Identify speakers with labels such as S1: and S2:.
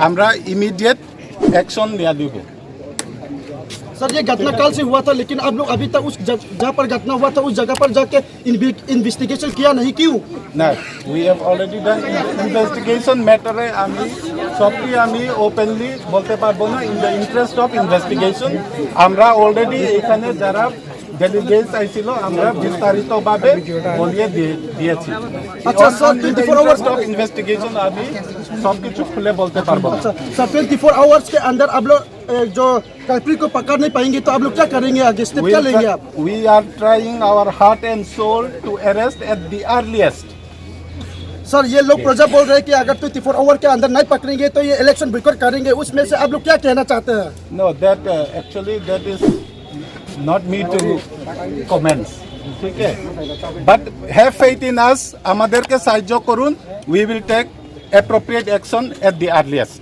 S1: আমরা ইমিডিएट एक्शन लिया দিব।
S2: सर ये घटना कल से हुआ था, लेकिन आप लोग अभी तक उस जहाँ पर घटना हुआ था उस जगह पर जाके इन्वेस्टिगेशन किया नहीं, क्यों?
S1: না, we have already done investigation ম্যাটারে আমি সবটি আমি ওপেনলি বলতে পারবো না। In the interest of investigation আমরা অলরেডি এখানে যারা ডেলিগেটস আইছিল আমরা বিস্তারিতভাবে বলিয়ে দিয়েছি।
S2: আচ্ছা স্যার, 24 आवर्स
S1: অফ ইনভেস্টিগেশন আমি সব কিছু খুলে বলতে পারবো না।
S2: सर 24 आवर्स के अंदर आप लोग जो कल्प्रिट को पकड़ नहीं पाएंगे तो आप लोग क्या करेंगे, आगे स्टेप क्या लेंगे आप?
S1: We are trying our heart and soul to arrest at the earliest.
S2: Sir ये लोग प्रजा बोल रहे हैं कि अगर 24 आवर के अंदर नहीं पकड़ेंगे तो ये इलेक्शन बॉयकॉट करेंगे, उसमें से आप लोग क्या कहना चाहते हैं?
S1: No, that actually that is not me to comment. ठीक है, but have faith in us. আমাদেরকে সাহায্য করুন. We will take appropriate action at the earliest.